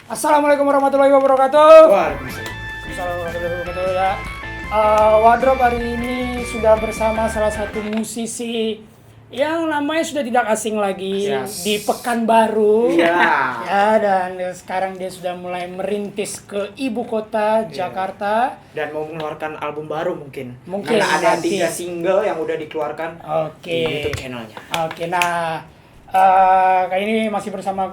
Assalamualaikum warahmatullahi wabarakatuh. Waalaikumsalam. Assalamualaikum warahmatullahi wabarakatuh ya. Wardrobe hari ini sudah bersama salah satu musisi yang namanya sudah tidak asing lagi di Pekanbaru. Ya, dan sekarang dia sudah mulai merintis ke ibu kota Jakarta Dan mau mengeluarkan album baru mungkin. Mungkin Karena ada nanti. 3 single yang udah dikeluarkan Oke. di YouTube channelnya. Oke, nah kali ini masih bersama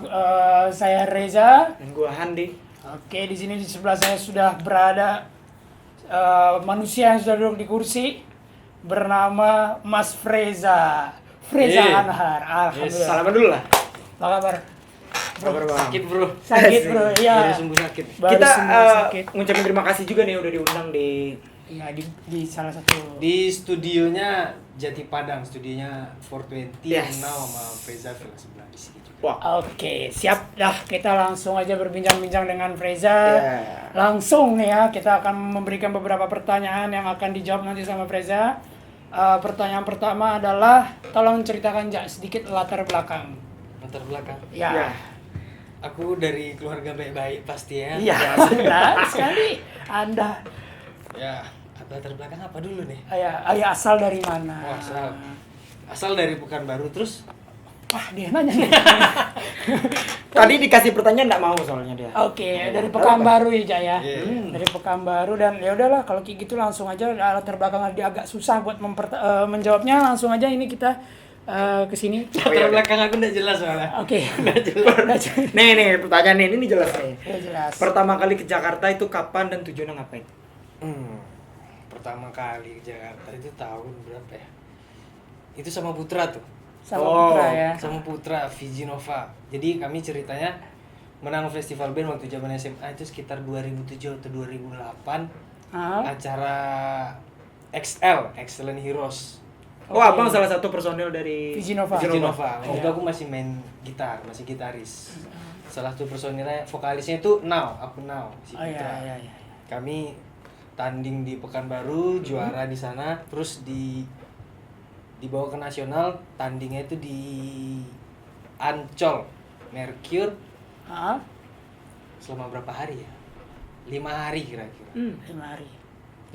saya Reza. Dan gua Handi. Oke, di sini di sebelah saya sudah berada manusia yang sudah duduk di kursi bernama Mas Freza Anhar. Alhamdulillah. Salaman dulu lah. Apa kabar? Kabar bang. Sakit bro. Sakit bro, iya. Baru sembuh sakit. Baru Kita sembuh sakit. ngucapin terima kasih juga nih udah diundang di Iya, di salah satu. Di studionya Jati Padang, studionya 420 Yes. Now sama Freza Villa sebelah di sini juga. Wah. Oke, siap dah, kita langsung aja berbincang-bincang dengan Freza. Yeah. Langsung nih ya, kita akan memberikan beberapa pertanyaan yang akan dijawab nanti sama Freza. Pertanyaan pertama adalah, tolong ceritakan sedikit latar belakang. Latar belakang. Ya, Ya. Aku dari keluarga baik-baik pasti ya. Iya. ya benar sekali. Anda, Ya, latar belakang apa dulu nih? ayah asal dari mana? Oh, asal dari Pekanbaru terus. Wah, dia nanya nih. Tadi dikasih pertanyaan enggak mau soalnya dia. Oke, dari Pekanbaru ya, Jaya. Iya. Dari Pekanbaru, dan ya udahlah kalau kayak gitu langsung aja, latar belakang dia agak susah buat menjawabnya, langsung aja ini kita ke sini. Latar belakang aku enggak jelas soalnya. Oke. Udah jelas. Nih pertanyaan ini jelas nih. Udah jelas. Pertama kali ke Jakarta itu kapan dan tujuannya ngapain? Pertama kali ke Jakarta itu tahun berapa ya? Itu sama Putra tuh. Sama Oh, Putra ya. Sama Putra Viginova. Jadi kami ceritanya menang festival band waktu zaman SMA itu sekitar 2007 atau 2008. Ah, Acara XL, Excellent Heroes. Oh, abang salah satu personil dari Viginova. Viginova. Waktu itu Iya. aku masih main gitar, masih gitaris. Salah satu personilnya, vokalisnya itu aku Now, si Oh iya, Putra. iya, iya. Kami tanding di Pekanbaru, juara di sana, terus dibawa ke nasional, tandingnya itu di Ancol, Mercure, Ah, selama berapa hari ya? 5 hari kira-kira. 5 hari.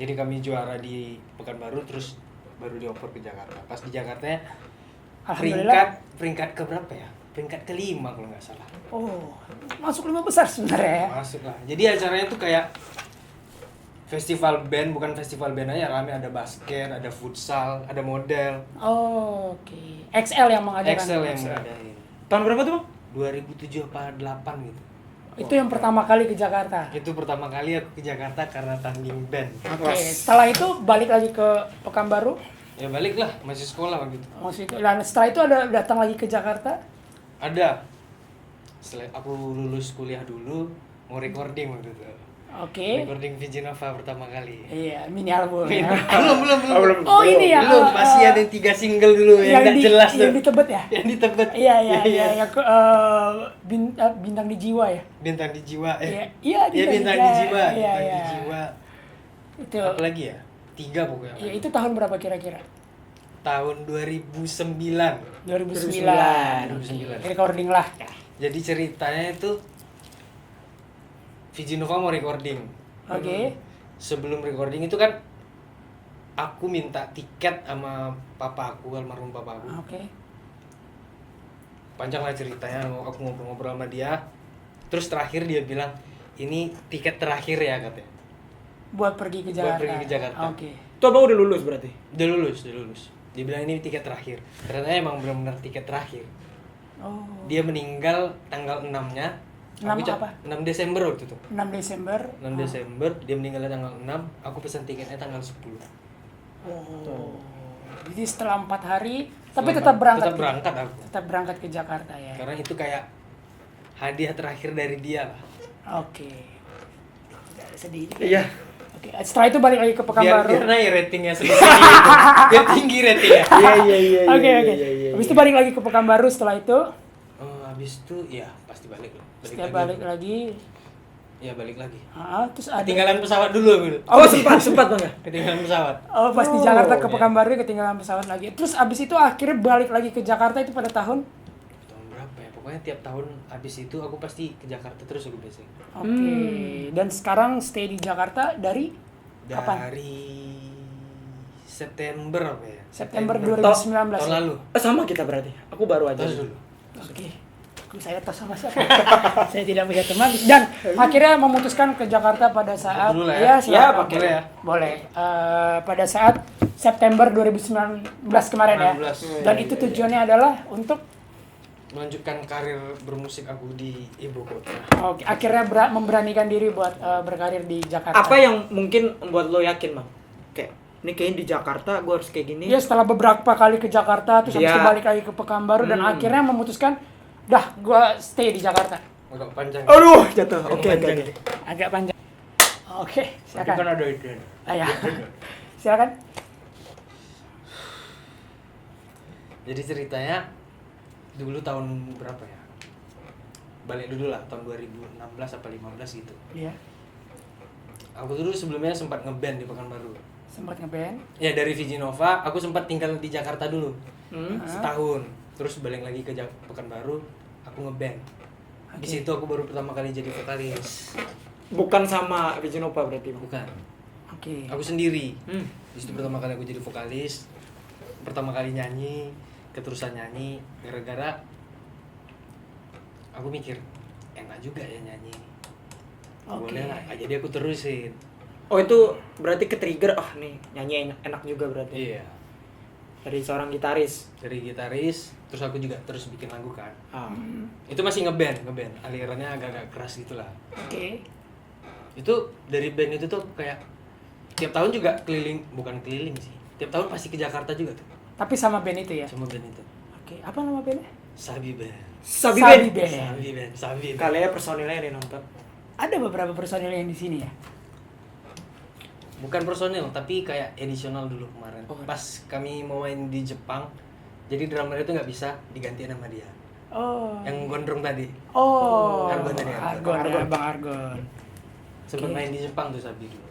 Jadi kami juara di Pekanbaru, terus baru dioper ke Jakarta. Pas di Jakartanya Alhamdulillah. peringkat ke berapa ya? Peringkat ke-5 kalau nggak salah. Oh, masuk 5 besar sebenarnya ya. Masuk lah. Jadi acaranya tuh kayak festival band, bukan festival band aja, rame, ada basket, ada futsal, ada model. Oh, oke. XL yang mengadakan. Excel yang ngadain. Tahun berapa tuh, Bang? 2007 apa 8 gitu. Itu yang pertama kali ke Jakarta. Itu pertama kali aku ke Jakarta karena tanding band. Oke, setelah itu balik lagi ke Pekanbaru. Ya balik lah, masih sekolah waktu itu. Maksudnya, dan setelah itu ada datang lagi ke Jakarta. Ada. Setelah aku lulus kuliah dulu, mau recording waktu itu. Oke. Recording Viginova pertama kali. Iya, mini album. Ya. Belum. Oh, ini ya. Belum, masih ada 3 single dulu yang nggak jelas tuh. Yang di Tebet ya? Yang di Tebet. Iya. Bintang di jiwa ya. Bintang di jiwa. Iya, Iya, bintang di jiwa. Iya, Bintang iya. di jiwa. Itu. Apa lagi ya? 3 pokoknya. Iya, itu tahun berapa kira-kira? Tahun 2009. 2009. 2009. Recording lah. Jadi ceritanya itu Viginova mau recording. Oke. Sebelum recording itu kan aku minta tiket sama papa aku, almarhum papa aku. Oke. Panjang lah ceritanya, aku ngobrol-ngobrol sama dia. Terus terakhir dia bilang, ini tiket terakhir ya katanya. Buat pergi ke Jakarta. Buat pergi ke Jakarta. Oke. Tuh abang udah lulus berarti? Udah lulus. Dia bilang ini tiket terakhir. Ternyata emang benar-benar tiket terakhir. Oh. Dia meninggal tanggal 6-nya. 6 apa? 6 Desember waktu itu. 6 Desember. 6 Desember, dia meninggalnya tanggal 6, aku pesan tiketnya tanggal 10. Oh. Jadi setelah 4 hari, tapi tetap berangkat. Tetap berangkat aku. Tetap berangkat ke Jakarta ya. Karena itu kayak hadiah terakhir dari dia lah. Oke. Tidak sedih juga. Iya. Oke. Setelah itu balik lagi ke Pekanbaru. Biar naik ratingnya selesai. Biar tinggi ratingnya. Iya. Oke. Habis itu balik lagi ke Pekanbaru setelah itu. Oh, habis itu ya pasti balik. Setiap balik lagi. Ya balik lagi. Terus ada. Ketinggalan pesawat dulu aku. Oh, sempat Bang ya? Ketinggalan pesawat. Oh, pas di Jakarta ke iya. Pekanbaru ketinggalan pesawat lagi. Terus abis itu akhirnya balik lagi ke Jakarta itu pada tahun Tahun berapa ya? pokoknya tiap tahun habis itu aku pasti ke Jakarta terus aku biasanya. Oke. Dan sekarang stay di Jakarta dari kapan? Dari September apa ya? September 2019. Tahun lalu. Sama kita berarti. Aku baru aja. Tos dulu. Oke. Saya tos sama siapa? Saya tidak punya teman dan akhirnya memutuskan ke Jakarta pada saat Dulu lah ya. silakan. Boleh ya. Boleh. Pada saat September 2019 kemarin ya. 19. Dan itu tujuannya adalah untuk Melanjutkan karir bermusik aku di ibu kota. oke, akhirnya memberanikan diri buat berkarir di Jakarta. Apa yang mungkin membuat lo yakin, Bang? Kayak ini kayaknya di Jakarta gue harus kayak gini. Ya setelah beberapa kali ke Jakarta terus habis Iya. itu balik lagi ke Pekanbaru dan akhirnya memutuskan dah gua stay di Jakarta. Agak panjang. Aduh, jatuh. Oke. Agak panjang. Oke, Tapi kan silakan. ada itu. Ya. Silakan. Jadi ceritanya dulu tahun berapa ya? Balik dulu lah, tahun 2016 apa 15 gitu. Iya. Aku dulu sebelumnya sempat ngeband di Pekanbaru. Sempat ngeband. Ya dari Viginova, aku sempat tinggal di Jakarta dulu. Setahun. Terus balik lagi ke Pekanbaru, aku ngeband. Di Oke. situ aku baru pertama kali jadi vokalis. Bukan sama Viginova berarti, Bang. Bukan. Oke. Aku sendiri. Di situ pertama kali aku jadi vokalis. Pertama kali nyanyi, keterusan nyanyi gara-gara aku mikir enak juga ya nyanyi. Oke. Boleh lah. Jadi aku terusin. Oh, itu berarti ke-trigger nih, nyanyi enak juga berarti. Iya. Dari seorang gitaris. Dari gitaris, terus aku juga terus bikin lagu kan. Ah. Itu masih ngeband. Alirannya agak-agak keras gitulah. Oke. Itu dari band itu tuh kayak tiap tahun juga bukan keliling sih. Tiap tahun pasti ke Jakarta juga tuh. Tapi sama band itu ya. Sama band itu. Oke, apa nama bandnya? Sabi Band. Sabi Sabi Band. Band. Sabi Band. Sabi Band. Kalian personilnya yang nonton. Ada beberapa personil yang di sini ya. Bukan personil, tapi kayak edisional dulu kemarin. Oh. Pas kami mau main di Jepang, jadi drummer itu nggak bisa digantiin sama dia. Oh. Yang gondrong tadi. Oh. Argon tadi, Argon, Argon. ya, Bang Argon. Sempat Oke. main di Jepang tuh Sabi dulu.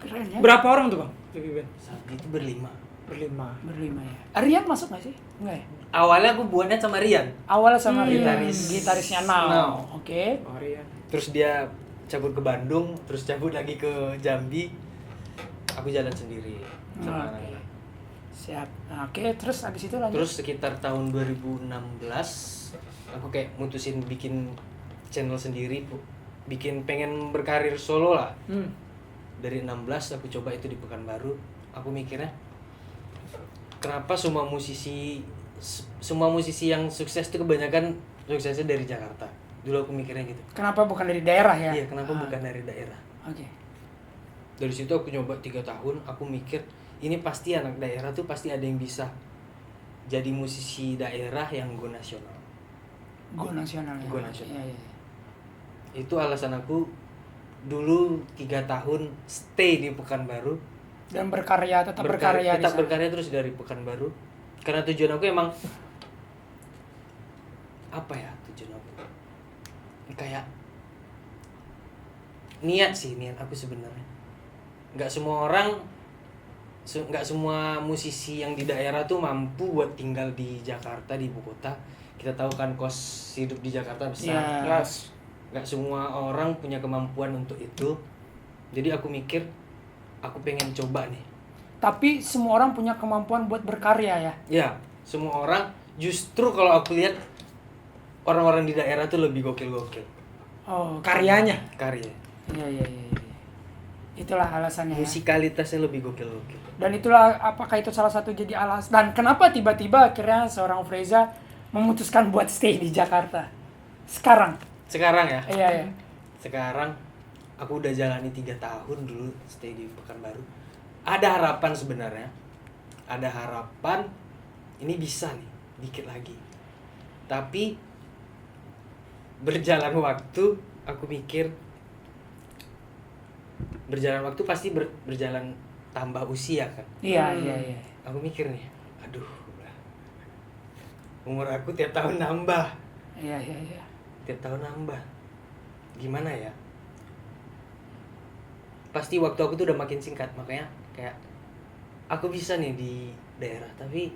Keren ya. Berapa orang tuh, Bang? Sabi Band. Sabi itu berlima. Berlima. Berlima ya. Rian masuk nggak sih? Enggak ya? Awalnya aku buatnya sama Rian. Awalnya sama Rian. Gitarisnya Gitarisnya Now. Now. Oke. Oh, iya. Terus dia cabut ke Bandung, terus cabut lagi ke Jambi. Aku jalan sendiri sama Oke. anaknya. Siap. Nah, oke, terus abis itu lanjut. Terus sekitar tahun 2016 aku kayak mutusin bikin channel sendiri, bikin pengen berkarir solo lah. Dari 16 aku coba itu di Pekanbaru. Aku mikirnya kenapa semua musisi yang sukses itu kebanyakan suksesnya dari Jakarta. Dulu aku mikirnya gitu. Kenapa bukan dari daerah ya? Iya, kenapa bukan dari daerah? Oke. Dari situ aku nyoba 3 tahun, aku mikir ini pasti anak daerah tuh pasti ada yang bisa jadi musisi daerah yang go nasional. Go nasional ya. Go nasional. Iya, iya. Itu alasan aku dulu 3 tahun stay di Pekanbaru. Dan berkarya, tetap berkarya di tetap sana. berkarya terus dari Pekanbaru. Karena tujuan aku emang apa ya tujuan aku? Kayak niat aku sebenarnya. Nggak semua musisi yang di daerah tuh mampu buat tinggal di Jakarta, di ibu kota. Kita tahu kan kos hidup di Jakarta besar. Iya. Nggak semua orang punya kemampuan untuk itu. Jadi aku mikir aku pengen coba nih. Tapi semua orang punya kemampuan buat berkarya ya. Ya, semua orang justru kalau aku lihat orang-orang di daerah tuh lebih gokil-gokil Oh, Karyanya. karya. Iya, iya, iya. Iya. Itulah alasannya. Ya. Musikalitasnya lebih gokil-gokil. Dan itulah apakah itu salah satu jadi alasan dan kenapa tiba-tiba akhirnya seorang Freza memutuskan buat stay di Jakarta sekarang. Sekarang ya. Iya, iya. Sekarang aku udah jalani 3 tahun dulu stay di Pekanbaru. Ada harapan sebenarnya. Ada harapan ini bisa nih dikit lagi. Tapi berjalan waktu aku mikir berjalan waktu pasti berjalan tambah usia kan. Iya, iya, iya. Aku mikir nih, aduh, umur aku tiap tahun nambah, Iya, iya, iya. tiap tahun nambah. Gimana ya? Pasti waktu aku tuh udah makin singkat, makanya kayak aku bisa nih di daerah, tapi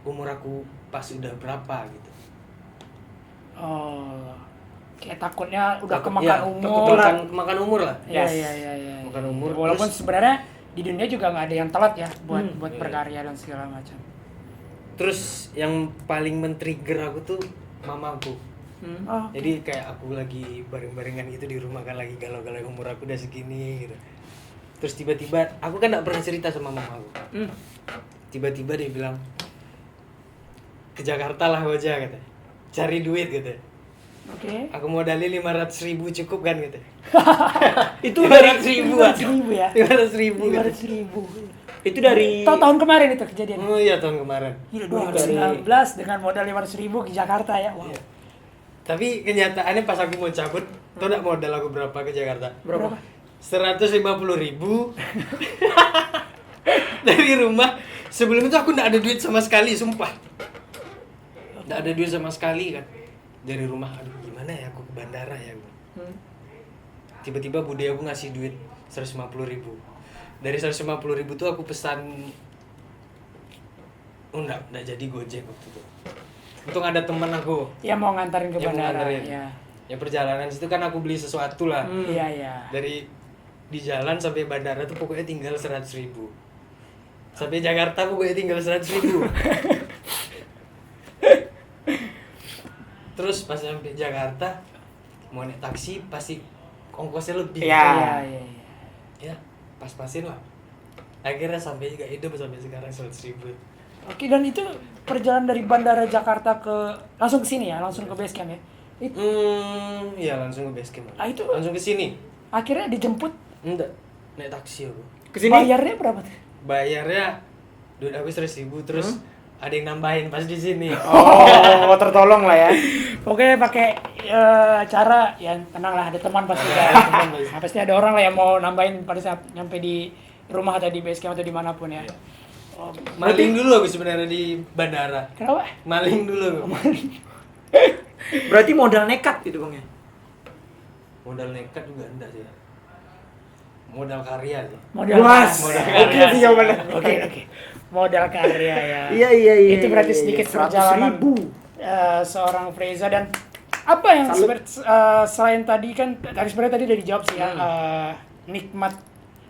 umur aku pas udah berapa gitu. Oh. Kayak takutnya udah Takut- kemakan ya, umur. kemakan umur lah. Iya, Yes. iya. Makan umur. Walaupun Terus- sebenarnya di dunia juga nggak ada yang telat ya buat Iya. berkarya dan segala macam. Terus yang paling men-trigger aku tuh mamaku. Oh, Jadi kayak aku lagi bareng-barengan gitu di rumah kan, lagi galau-galau, umur aku udah segini gitu. Terus tiba-tiba aku kan gak pernah cerita sama mamaku. Tiba-tiba dia bilang, ke Jakarta lah aja kata, cari duit gitu. Oke. Aku modalin 500.000 cukup kan gitu. Itu dari 500.000 500.000 ya. 500.000 gitu. 500.000. itu dari Tahun kemarin itu kejadian. Oh iya, tahun kemarin. Gila, Wah, 2019 dengan modal 500.000 ke Jakarta ya. Wow. Iya. Tapi kenyataannya pas aku mau cabut, tau gak modal aku berapa ke Jakarta? berapa? 150.000 dari rumah. Sebelum itu aku gak ada duit sama sekali, sumpah. Gak ada duit sama sekali kan. Dari rumah, aduh gimana ya aku ke bandara ya. Tiba-tiba bude aku ngasih duit 150.000. Dari 150.000 tuh aku pesan, oh enggak jadi Gojek waktu itu. Untung ada teman aku Ya mau ngantarin ke yang mau bandara. nganterin. Ya. Ya perjalanan situ kan aku beli sesuatu lah. Iya, iya. Dari di jalan sampai bandara tuh pokoknya tinggal 100.000. Sampai Jakarta pokoknya tinggal 100.000. Terus pas sampai Jakarta mau naik taksi pasti ongkosnya lebih. Ya. Iya. Ya, pas-pasin lah. Akhirnya sampai juga hidup sampai sekarang 100.000. Oke, dan itu perjalanan dari bandara Jakarta ke langsung ke sini ya, langsung ke base camp ya. Itu Iya langsung ke base camp. Ah, itu- langsung ke sini. akhirnya dijemput. Enggak, naik taksi aku. Kesini? Bayarnya berapa tuh? Bayarnya duit aku 100.000 terus ada yang nambahin pas di sini. Oh, tertolong lah ya. Oke, pakai cara ya tenang lah, ada teman pasti ya. Nah, pasti ada orang lah yang mau nambahin pada saat nyampe di rumah atau di base camp atau dimanapun ya. Oh, Maling dulu aku sebenarnya di bandara. kenapa? Maling dulu aku. Berarti modal nekat gitu Bang ya. Modal nekat juga enggak sih. Modal karya sih. Modal Luas. Modal Oke karya. sih jawabannya. Oke. Modal karya ya. Iya. Itu berarti sedikit perjalanan 100.000. Seorang Freza. Dan apa yang selain tadi kan dari sebenarnya tadi udah dijawab sih ya,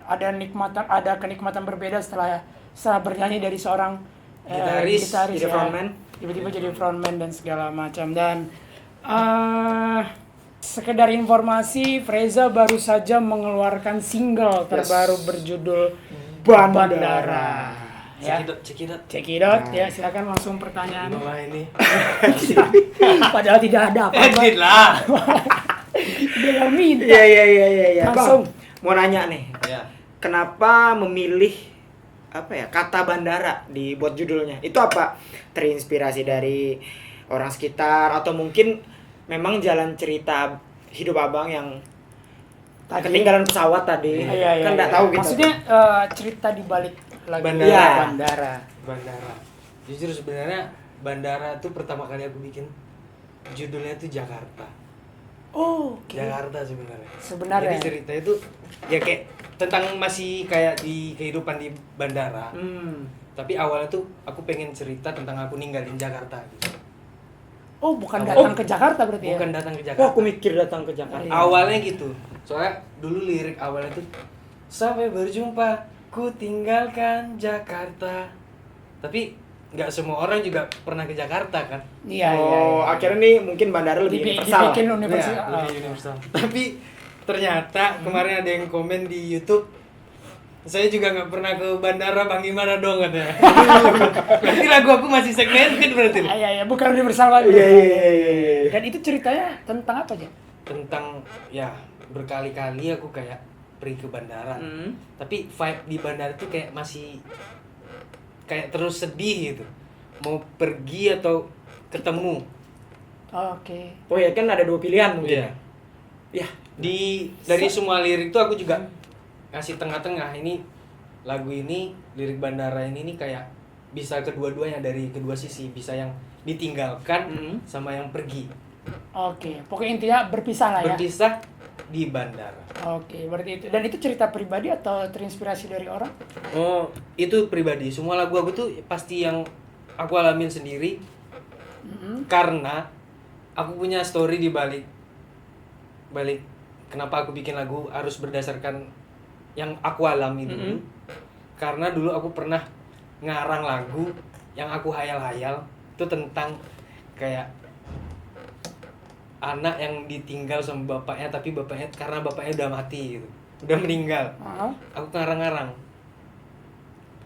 ada kenikmatan berbeda setelah bernyanyi dari seorang Gitaris, jadi ya. frontman. Tiba-tiba jadi frontman dan segala macam. Dan sekedar informasi, Freza baru saja mengeluarkan single terbaru berjudul Bandara. Ya. Check it out. Check it out ya, silakan langsung pertanyaan. Di bawah ini. Padahal tidak ada apa-apa. Edit lah. Dia yang minta. Iya. Langsung. Bang, mau nanya nih. Ya. Kenapa memilih kata bandara dibuat judulnya? Itu apa? Terinspirasi dari orang sekitar atau mungkin memang jalan cerita hidup Abang yang Tadi. ketinggalan pesawat tadi? Iya. Kan nggak tahu gitu. Maksudnya cerita di balik lagu Bandara. Bandara. Jujur sebenarnya bandara tuh pertama kali aku bikin judulnya tuh Jakarta. Oh, oke. Jakarta sebenarnya. Sebenarnya. Jadi cerita itu ya kayak tentang masih kayak di kehidupan di bandara. Tapi awalnya tuh aku pengen cerita tentang aku ninggalin Jakarta. Gitu. Oh, bukan datang ke Jakarta berarti ya? Bukan datang ke Oh, Jakarta. aku mikir datang ke Jakarta. Iya. Awalnya gitu. Soalnya dulu lirik awalnya tuh sampai berjumpa ku tinggalkan Jakarta. Tapi nggak semua orang juga pernah ke Jakarta kan. Iya. Akhirnya nih mungkin bandara lebih universal. Dibikin universal. Iya, lebih universal. Tapi ternyata kemarin ada yang komen di YouTube, saya juga nggak pernah ke bandara, Bang, gimana dong katanya. Berarti lagu aku masih segmented berarti. Iya, bukan universal lagi. Iya. Dan itu ceritanya tentang apa aja? Tentang ya berkali-kali aku kayak pergi ke bandara. Tapi vibe di bandara tuh kayak masih kayak terus sedih gitu. Mau pergi atau ketemu. Oke. Oh ya kan ada dua pilihan mungkin. Iya. Ya. Dari semua lirik tuh aku juga ngasih tengah-tengah, ini lagu ini, lirik bandara ini nih kayak bisa kedua-duanya, dari kedua sisi, bisa yang ditinggalkan sama yang pergi. Oke, pokoknya intinya berpisah lah ya. Berpisah di bandara. Oke, berarti itu. Dan itu cerita pribadi atau terinspirasi dari orang? Oh, itu pribadi. Semua lagu aku tuh pasti yang aku alamin sendiri. Karena aku punya story di balik kenapa aku bikin lagu harus berdasarkan yang aku alami dulu. Karena dulu aku pernah ngarang lagu yang aku hayal-hayal itu tentang kayak anak yang ditinggal sama bapaknya, tapi karena bapaknya udah mati gitu, udah meninggal. Aku ngarang-ngarang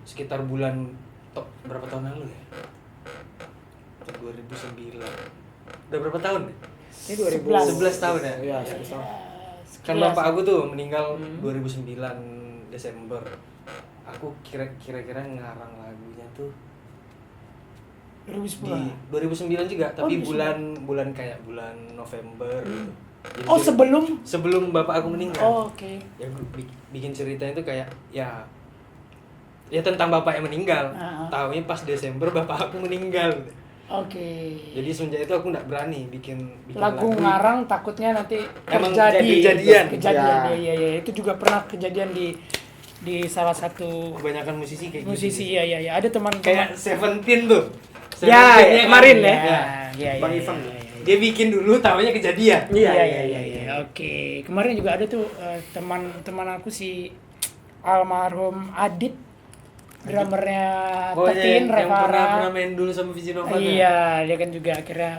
sekitar bulan berapa tahun lalu ya? 2009. Udah berapa tahun? Ini 11 tahun ya? Iya, 11 tahun. Kan bapak aku tuh meninggal 2009 Desember. Aku kira-kira ngarang lagunya tuh 2010. di 2009 juga, tapi 2009. bulan kayak bulan November gitu. Jadi Oh, sebelum bapak aku meninggal. Oh, oke. Ya aku bikin cerita itu kayak ya tentang bapak yang meninggal. Taunya pas Desember bapak aku meninggal. Oke. Jadi semenjak itu aku nggak berani bikin Lagu ngarang takutnya nanti Emang kejadian. kejadian. Iya. Itu juga pernah kejadian di salah satu Kebanyakan musisi kayak musisi. gitu. Iya. Ada teman Kayak Seventeen tuh. Ya, Seventeen kemarin ya. Iya. Bang Ivan. Dia bikin dulu taunya kejadian. Iya. Oke. Kemarin juga ada tuh teman aku si almarhum Adit, drummernya Tetin yang pernah Revara. main dulu sama Vici Nova. Iya, dia kan juga akhirnya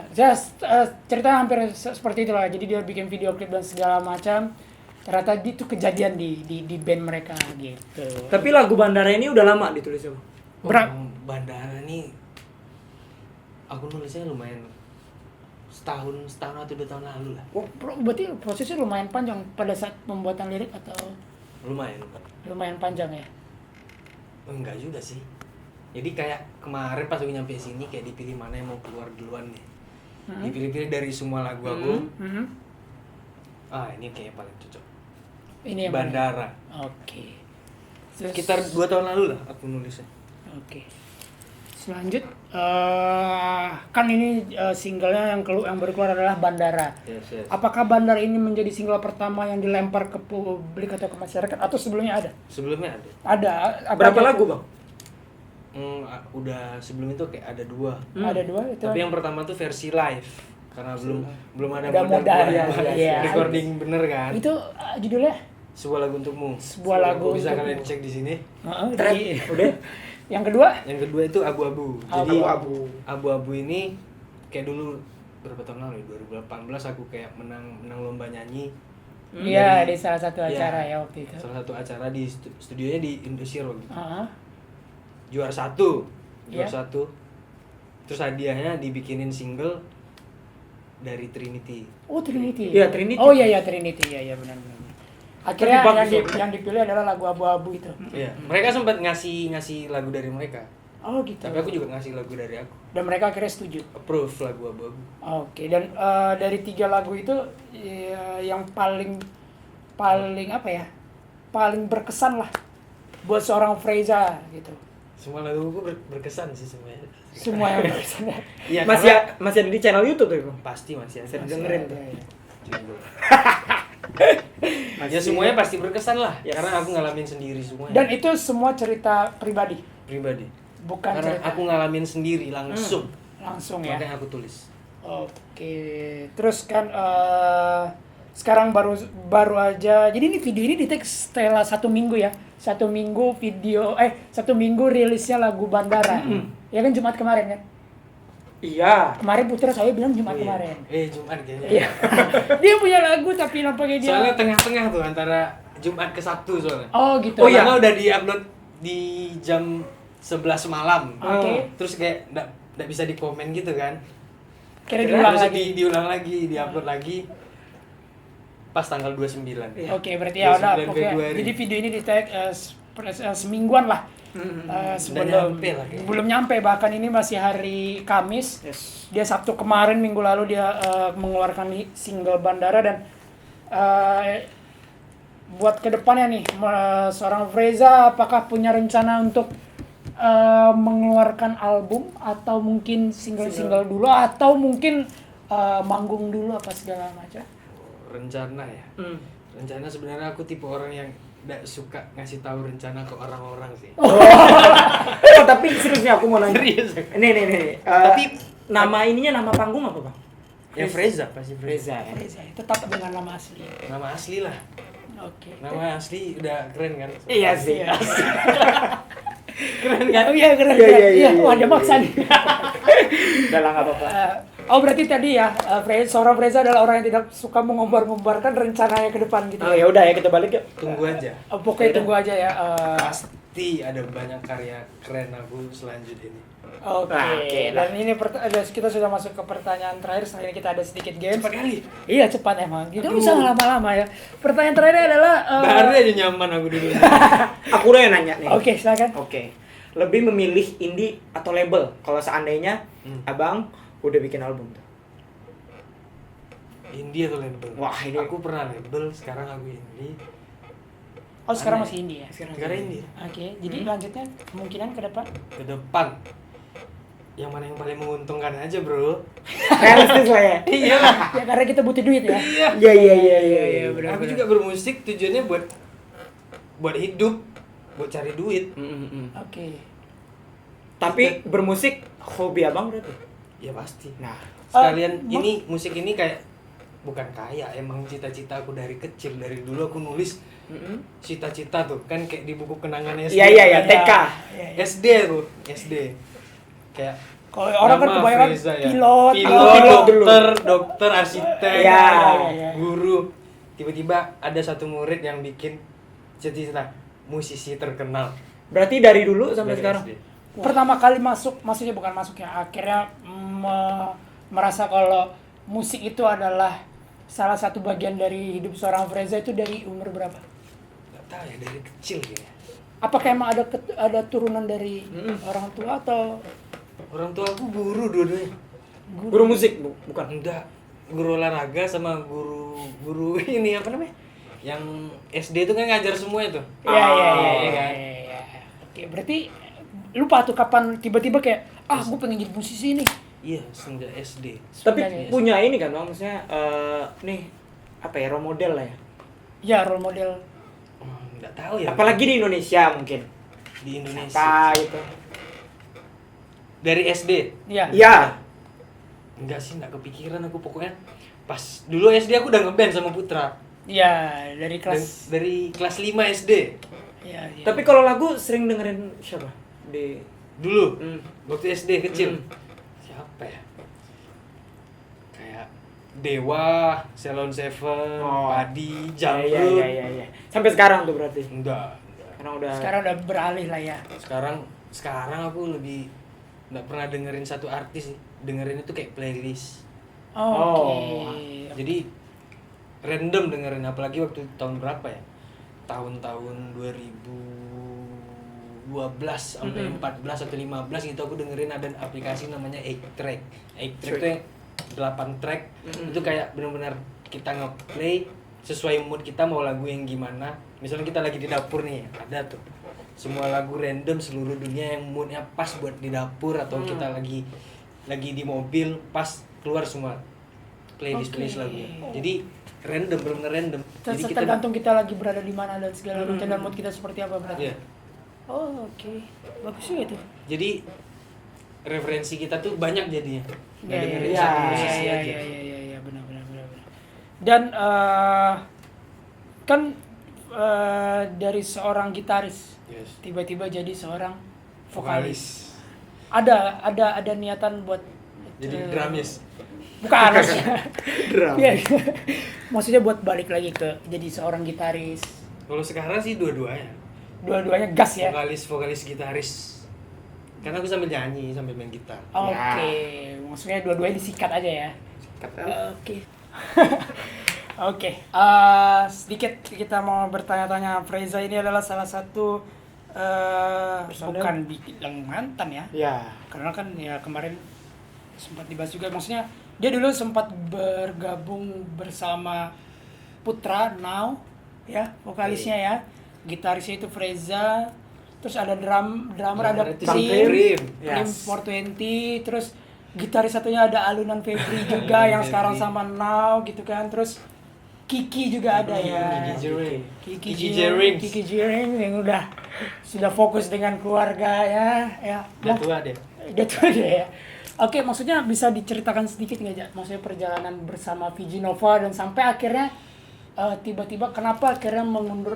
ceritanya hampir seperti itulah. Jadi dia bikin video klip dan segala macam. Ternyata itu kejadian di band mereka gitu. Tapi lagu Bandara ini udah lama ditulis sama. Bandara nih aku nulisnya lumayan setahun atau 2 tahun lalu lah. Oh, berarti prosesnya lumayan panjang pada saat pembuatan lirik atau lumayan panjang ya? Enggak juga sih. Jadi kayak kemarin pas aku nyampe sini kayak dipilih mana yang mau keluar duluan nih. Dipilih-pilih dari semua lagu aku. Ini kayaknya paling cocok. Ini yang Bandara. Oke. Sekitar 2 tahun lalu lah aku nulisnya. Oke. Selanjut, kan ini singlenya yang baru keluar adalah Bandara. Yes. Apakah Bandara ini menjadi single pertama yang dilempar ke publik atau ke masyarakat atau sebelumnya ada? Sebelumnya ada. Ada. Berapa lagu, Bang? Udah sebelum itu kayak ada 2. Ada 2 itu. Tapi yang pertama tuh versi live karena belum ada Udah modal, buat iya. recording bener kan. Itu judulnya Sebuah lagu untukmu. Sebuah lagu bisa untukmu. kalian cek di sini. Udah. Yang kedua? Yang kedua itu abu-abu. Jadi Abu-abu. abu-abu ini kayak dulu berapa tahun lalu? 2018 aku kayak menang lomba nyanyi. Iya, di salah satu Iya. acara ya waktu itu. Salah satu acara di studionya di Indosiar waktu itu. Juara 1. Iya. Terus hadiahnya dibikinin single dari Trinity. Oh, Trinity. Iya, Trinity. Oh iya Trinity. Iya benar. Akhirnya Tapi bagus, yang dipilih adalah lagu abu-abu itu. Iya. Mereka sempat ngasih lagu dari mereka. Oh gitu. Tapi aku juga ngasih lagu dari aku. Dan mereka akhirnya setuju. Approve lagu abu-abu. Oke, dan dari 3 lagu itu yang paling apa ya? Paling berkesan lah buat seorang Freza gitu. Semua lagu aku berkesan sih semuanya. Semua yang berkesan. Iya, Masih ada di channel YouTube tuh, Bang. pasti masih ada. Saya dengerin tuh. Ya semuanya pasti berkesan lah. Ya, karena aku ngalamin sendiri semuanya. Dan itu semua cerita pribadi, bukan Karena cerita aku ngalamin sendiri langsung. langsung ya. Makanya aku tulis. Oke, terus kan sekarang baru aja. Jadi ini video ini di-take setelah 1 minggu ya. 1 minggu video 1 minggu rilisnya lagu Bandara. Ya kan Jumat kemarin kan? Iya. Kemarin Putra saya bilang Jumat kemarin. Jumat kayaknya. Iya. Dia punya lagu tapi nampaknya dia. Soalnya tengah-tengah tuh antara Jumat ke Sabtu soalnya. Oh gitu. Pertama udah di-upload di jam 11 malam. Oke. Terus kayak enggak bisa dikomen gitu kan. Kira diulang Terus lagi. diulang lagi, di-upload lagi. Pas tanggal 29. Oke, berarti ya udah 29 pokoknya. Februari. Jadi video ini di-tag semingguan lah. Belum nyampe, bahkan ini masih hari Kamis. Yes. Dia Sabtu kemarin, minggu lalu dia mengeluarkan single Bandara. Dan buat kedepannya nih, seorang Freza apakah punya rencana untuk mengeluarkan album atau mungkin single dulu atau mungkin manggung dulu apa segala macam? Rencana ya. Rencana sebenarnya aku tipe orang yang nggak suka ngasih tahu rencana ke orang-orang sih. Tapi seriusnya aku mau nanya. Serius. Nih. Tapi nama ininya nama panggung apa, Bang? Ya Freza pasti Freza ya. Freza, tetap dengan nama asli. Nama asli lah. Oke. Nama asli udah keren kan? Iya sih. Iya. Keren kan? Oh iya keren. Iya. Wah, ada maksa nih. Udah lah nggak apa-apa. Berarti tadi ya, seorang Freza adalah orang yang tidak suka mengumbar-ngumbarkan rencananya ke depan gitu. Oh ya udah ya kita balik yuk. Tunggu aja. Pokoknya tunggu aja ya. Pasti ada banyak karya keren aku selanjutnya ini. Oke. Dan ini kita sudah masuk ke pertanyaan terakhir. Setelah ini kita ada sedikit games. Cepat kali. Iya cepat emang. Kita bisa lama-lama ya. Pertanyaan terakhir adalah. Baru aja nyaman aku dulu. Aku udah yang nanya nih. Oke, silakan. Oke. Lebih memilih indie atau label? Kalau seandainya abang udah bikin album tuh. Indie atau label? Wah, ini Aku pernah label, sekarang aku indie. Oh sekarang Aneh. masih indie ya. Sekarang indie. Oke. Jadi lanjutnya kemungkinan ke depan. Ke depan. Yang mana yang paling menguntungkan aja, Bro? realistis lah ya. Iya lah. Ya karena kita butuh duit ya. Iya. Aku juga bermusik tujuannya buat hidup, buat cari duit. Oke. Tapi bermusik hobi abang berarti? Ya pasti. Nah, Sekalian ini musik ini kayak bukan kaya, emang cita-cita aku dari kecil, dari dulu aku nulis cita-cita tuh kan kayak di buku kenangan SD. Iya, TK. SD tuh, SD. Kayak Kalau orang kan nama kebanyakan Freza ya. pilot, pilot dulu. dokter, arsitek, Iya. guru. Tiba-tiba ada satu murid yang bikin cita-cita musisi terkenal. Berarti dari dulu sampai Dari sekarang. SD. pertama kali masuk, maksudnya bukan masuk ya, akhirnya merasa kalau musik itu adalah salah satu bagian dari hidup seorang Freza itu dari umur berapa? Gak tahu ya, dari kecil kayaknya. Apakah emang ada turunan dari orang tua atau Orang tua aku guru dua-duanya. Guru musik, bukan? Enggak, guru olahraga sama guru ini apa namanya? Yang SD itu kan ngajar semua itu. Iya. kan? Oke, berarti lupa tuh kapan tiba-tiba kayak gue pengen jadi musisi nih. Iya, sejak SD. Tapi Sebenarnya. punya ini kan bang, maksudnya nih apa ya, role model lah ya. Ya role model. Enggak tahu ya. Apalagi di Indonesia mungkin. Di Indonesia. Apa gitu? Dari SD. Iya. Iya. Enggak sih, enggak kepikiran aku pokoknya. Pas dulu SD aku udah ngeband sama Putra. Iya, dari kelas. Dari kelas 5 SD. Iya. Tapi kalau lagu sering dengerin siapa? Di Dulu waktu SD kecil. Siapa ya? Kayak Dewa, Ceylon Seven, Oh. Padi, Jamrud. Iya. Sampai sekarang tuh berarti. Enggak. Karena udah Sekarang udah beralih lah ya. Sekarang aku lebih nggak pernah dengerin satu artis sih. Dengerin itu kayak playlist. Oke. Jadi random dengerin, apalagi waktu tahun berapa ya? Tahun-tahun 2012 sampai 14 atau 15 gitu aku dengerin ada aplikasi namanya 8Track. 8Track itu yang 8 track. Itu kayak benar-benar kita nge-play sesuai mood kita mau lagu yang gimana. Misalnya kita lagi di dapur nih, ada tuh semua lagu random seluruh dunia yang moodnya pas buat di dapur, atau kita lagi di mobil pas keluar semua playlist lagunya. Jadi random, benar-benar random. Jadi kita Tergantung kita lagi berada di mana dan segala macam dan mood kita seperti apa berarti. Iya. Oh, oke. Bagus juga itu. Jadi referensi kita tuh banyak jadinya. Nggak dengerin Iya, satu musisi aja. iya, benar. Dan kan dari seorang gitaris Yes. tiba-tiba jadi seorang vokalis. Ada niatan buat Jadi drumis. bukan maksudnya. drum. Iya. Maksudnya buat balik lagi ke jadi seorang gitaris. Kalau sekarang sih dua-duanya. Dua-duanya gas ya. Vokalis gitaris. Karena aku sambil nyanyi, sambil main gitar. Oke, maksudnya dua-duanya disikat aja ya. Oke. Oke, sedikit kita mau bertanya-tanya. Freza ini adalah salah satu bukan bilang mantan ya. Iya. Karena kan ya kemarin sempat dibahas juga, maksudnya dia dulu sempat bergabung bersama Putra Now ya, vokalisnya ya. Gitarisnya itu Freza, terus ada drummer ada itu Prim, Prim. Prim Yes. 420, terus gitaris satunya ada Alunan Febri juga yang sekarang sama Now gitu kan. Terus Kiki juga ada ya. Kiki Jerings. Kiki Jerings yang sudah fokus dengan keluarga ya. Udah tua deh. Udah tua dia ya. Oke, maksudnya bisa diceritakan sedikit nggak, Jak? Maksudnya perjalanan bersama Viji Nova dan sampai akhirnya tiba-tiba kenapa akhirnya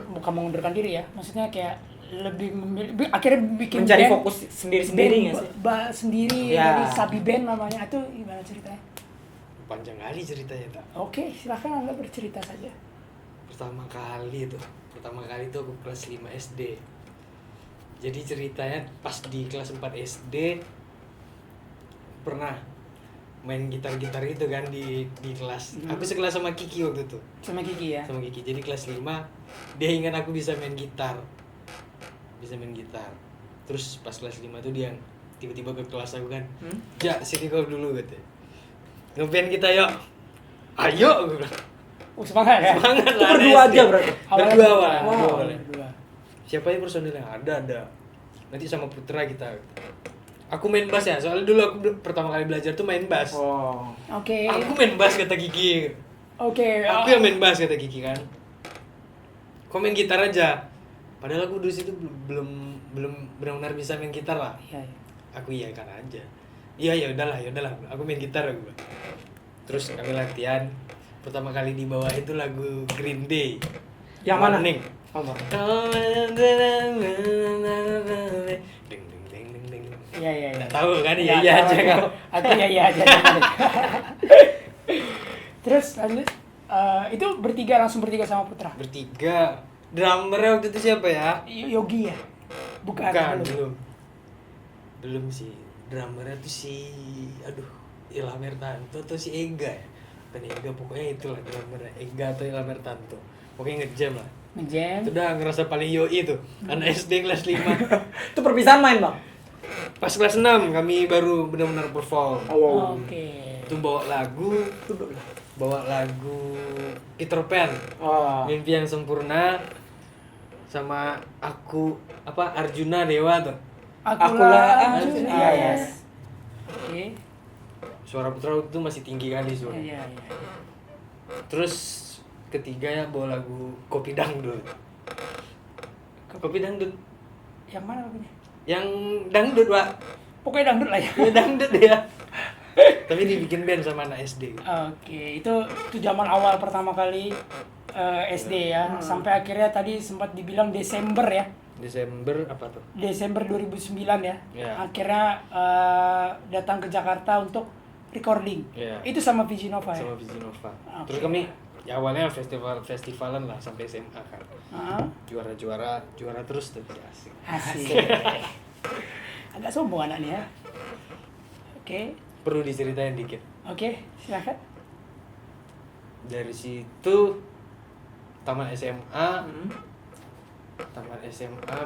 bukan mengundurkan diri ya? Maksudnya kayak lebih memilih, akhirnya bikin Mencari band, fokus sendiri-sendiri nggak sih? Sendiri Ya. dari Sabi Band namanya. Itu gimana ceritanya? Panjang kali ceritanya tak. Oke, silahkan Anda bercerita saja. Pertama kali itu aku kelas 5 SD. Jadi ceritanya pas di kelas 4 SD pernah main gitar-gitar itu kan di kelas. Aku sekelas sama Kiki waktu itu. Sama Kiki ya? Sama Kiki. Jadi kelas 5 dia ingat aku bisa main gitar. Terus pas kelas 5 tuh dia tiba-tiba ke kelas aku kan. Ja, sini kau dulu katanya. Ngeband kita yuk. Ayo aku bilang. Semangat ya? Semangat Itu lah. berdua anak SD. aja berarti? Berdua awal. Berdua. Siapa yang personilnya? Ada. Nanti sama Putra kita. Aku main bass ya, soalnya dulu aku pertama kali belajar tuh main bass. Oh. Oke. Aku main bass kata Kiki. Oke. Aku yang main bass kata Kiki kan. Kau main gitar aja. Padahal aku dulu situ belum benar-benar bisa main gitar lah. Iya, iya. Aku iya kan aja. Iya ya udahlah. Aku main gitar aku. Terus kami latihan. Pertama kali di bawah itu lagu Green Day. Yang mana? Morning. Oh, Morning. Ding ding ding ding ding. Iya. Nggak tahu kan? Iya, Iya tahu aja aku. kau. Aku iya aja. Terus lanjut. Itu langsung bertiga sama Putra. Bertiga. Drummernya waktu itu siapa ya? Yogi ya? Bukan belum. Belum sih. Drummernya tuh aduh, Ilham Ertanto atau si Ega ya? Bukan Ega, pokoknya itulah drummernya. Ega atau Ilham Ertanto. Pokoknya ngejam lah. Ngejam. Itu udah ngerasa paling yoi tuh. Anak SD kelas 5. Itu perpisahan main, Bang? Pas kelas 6 kami baru benar-benar perform. Oke. Itu bawa lagu Peter Pan. Oh. Mimpi yang sempurna sama Arjuna Dewa tuh. Akulah Arjuna. Arjuna. Yes. Oke. Suara Putra itu masih tinggi kali suara. Iya. Terus ketiganya bawa lagu Kopi Dangdut. Kopi Dangdut. Yang mana lagunya? Yang dangdut, Pak. Pokoknya dangdut lah ya. Ya dangdut ya. Tapi dibikin band sama anak SD. Oke, itu zaman awal pertama kali SD ya. Sampai akhirnya tadi sempat dibilang Desember ya. Desember apa tuh? Desember 2009 ya. Ya. Akhirnya datang ke Jakarta untuk recording. Ya. Itu sama Viji Nova ya. Sama Viji Nova. Oke. Terus kami ya awalnya festivalan lah sampai SMA kan. Ah, Juara terus tapi asik. asik. Agak sombong anaknya ya. Oke. Perlu diceritain dikit. Oke, silakan. Dari situ taman SMA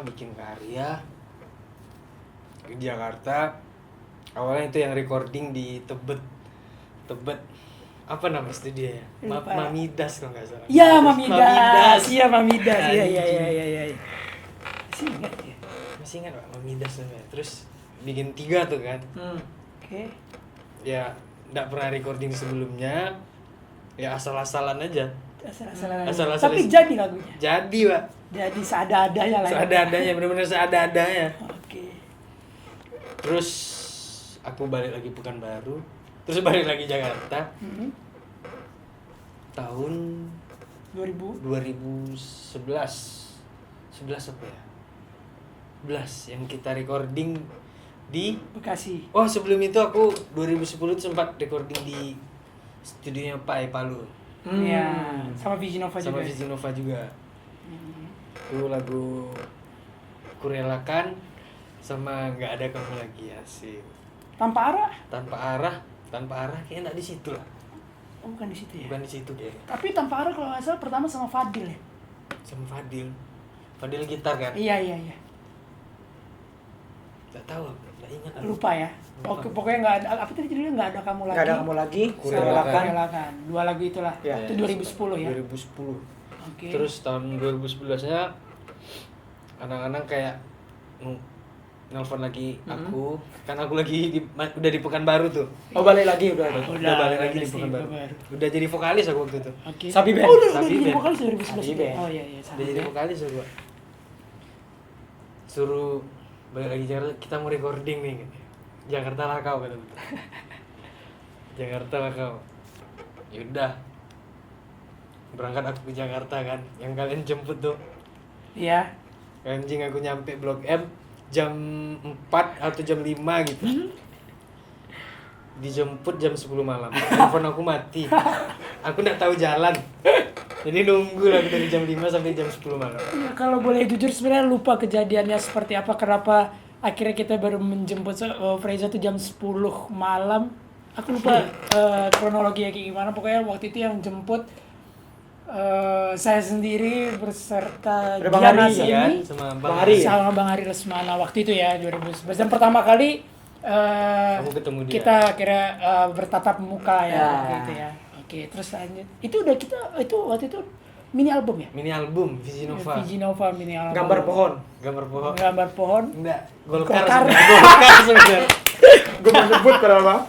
bikin karya ke Jakarta. Awalnya itu yang recording di Tebet apa nama studionya? Lupa. Mamidas kalau nggak salah. Iya, Mamidas. Iya, Mamidas. Iya. Masih ingat ya. Masih ingat Pak, Mamidas namanya. Terus bikin 3 tuh kan. Oke. Ya nggak pernah recording sebelumnya. Ya asal-asalan aja. Asal-asalan. Asal-asalan. Tapi jadi lagunya. Jadi Pak. Jadi seada-adanya lah. ya. Seada-adanya, benar-benar seada-adanya. Oke. Terus aku balik lagi Pekanbaru. Terus balik lagi Jakarta. Tahun 2011 apa ya? 11 yang kita recording di Bekasi. Oh, sebelum itu aku 2010 tuh sempat recording di studionya Pak Palu. Iya. Sama Viji Nova Sama juga. Viji Nova juga. Itu lagu Kurelakan sama Nggak Ada Kamu Lagi asik. Tanpa arah? Tanpa arah kayaknya nggak di situ lah. Oh, bukan di situ ya. Bukan di situ kayaknya. Tapi tanpa arah kalau nggak salah pertama sama Fadil ya. Sama Fadil gitar kan? Iya. Nggak tahu, nggak ingat. Lupa ya. Oke, pokoknya nggak ada. Apa tadi judulnya nggak ada kamu lagi. Nggak ada kamu lagi. Kurelakan. Kurelakan. 2 lagu itulah. Ya. Itu 2010 ya. 2010. Oke. Terus tahun 2011-nya anak-anak kayak nelfon lagi aku, kan aku lagi udah di Pekanbaru tuh. Oh, balik lagi udah. Udah balik lagi di Pekanbaru. Udah jadi vokalis aku waktu itu. Oke. Sabi Band. Oh, udah Sabi jadi Band. vokalis 2011 Sabi itu. Band. Oh iya, Udah Sabi jadi Band. vokalis aku. Suruh balik lagi Jakarta, kita mau recording nih gitu. Jakarta lah kau kata betul. Jakarta lah kau. Yaudah. Berangkat aku ke Jakarta kan. Yang kalian jemput tuh. Iya. Anjing aku nyampe Blok M jam 4 atau jam 5 gitu. Dijemput jam 10 malam. Telepon aku mati. Aku nggak tahu jalan. Jadi nunggu lah dari jam 5 sampai jam 10 malam. Ya, kalau boleh jujur sebenarnya lupa kejadiannya seperti apa, kenapa akhirnya kita baru menjemput Freza tuh jam 10 malam. Aku lupa kronologinya kayak gimana. Pokoknya waktu itu yang jemput saya sendiri berserta Ada Bang Diana Ari, Kan ini sama Bang Bang Ari. Ari. sama Bang Ari Lesmana waktu itu ya 2011. Dan pertama kali Kamu ketemu dia. kita akhirnya bertatap muka ya, Ya. gitu ya. Oke, terus lanjut. Itu udah kita itu waktu itu mini album ya? Mini album Visi Nova. Visi Nova mini album. Gambar pohon. Gambar pohon. Gambar pohon. Enggak, Golkar. Golkar sebenarnya. Gue mau sebut padahal Bang.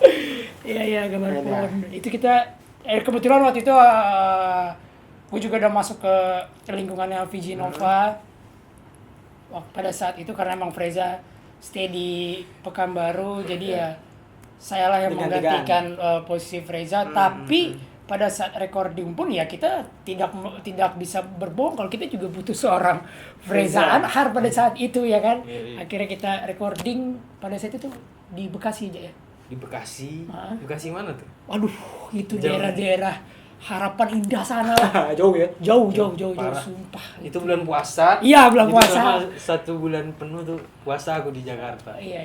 Iya gambar Enak. pohon. Itu kita kebetulan waktu itu gue juga udah masuk ke lingkungannya Visi Nova. Pada saat itu karena emang Freza stay di Pekanbaru, jadi ya saya lah yang Digantikan. menggantikan posisi Freza. Tapi pada saat recording pun ya kita tidak bisa berbohong kalau kita juga butuh seorang Freza Freza. Anhar pada saat itu ya kan. Iya, iya. Akhirnya kita recording pada saat itu di Bekasi aja ya. Di Bekasi. Hah? Bekasi mana tuh? Waduh, itu Jauh. daerah-daerah Harapan Indah sana. Jauh ya. Jauh, Parah. sumpah. Itu bulan puasa. Iya, bulan Jadi puasa. selama 1 bulan penuh tuh puasa aku di Jakarta. Iya.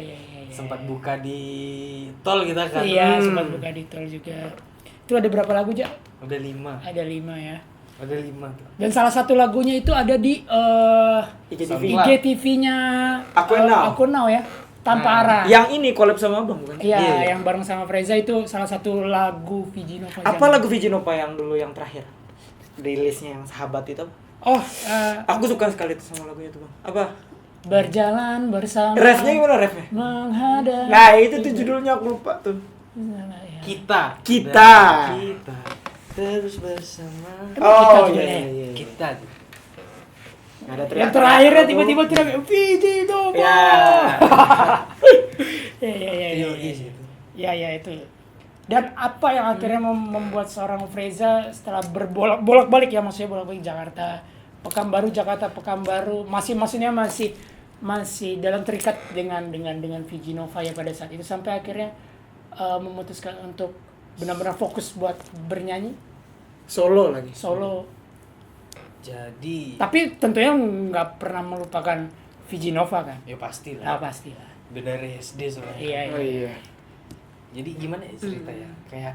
Sempat buka di tol kita kan. Iya, sempat buka di tol juga. Itu ada berapa lagu, Jak? Ada 5. Ada 5 ya. Ada 5 tuh. Dan salah satu lagunya itu ada di IGTV. IGTV-nya Aku Now. Aku Now ya. Tanpa arah. Yang ini collab sama Abang bukan? Iya, Iya. yang bareng sama Freza itu salah satu lagu Viji Nova. Apa lagu Viji Nova yang dulu yang terakhir? Rilisnya yang Sahabat itu. Oh, Aku suka sekali tuh sama lagunya tuh Bang. Apa? berjalan bersama. Refnya gimana refnya? Menghadap. Nah itu tuh judulnya aku lupa tuh. Ya. Kita. Kita. Kita terus bersama. Oh juga iya ya? iya. Kita. Ada Yang terakhirnya tiba-tiba teriak Viji Nova. Ya. Iya. Iya sih itu. Ya itu. Dan apa yang akhirnya membuat seorang Freza setelah bolak-balik ya, maksudnya bolak-balik Jakarta, Pekanbaru, Jakarta, Pekanbaru, maksudnya masih dalam terikat dengan Viji Nova ya pada saat itu, sampai akhirnya memutuskan untuk benar-benar fokus buat bernyanyi Solo lagi. solo. Jadi Tapi tentunya nggak pernah melupakan Viji Nova kan? ya pasti Ah, lah. pastilah. Udah dari SD soalnya. Iya. Oh iya. Jadi gimana ya cerita ya? Kayak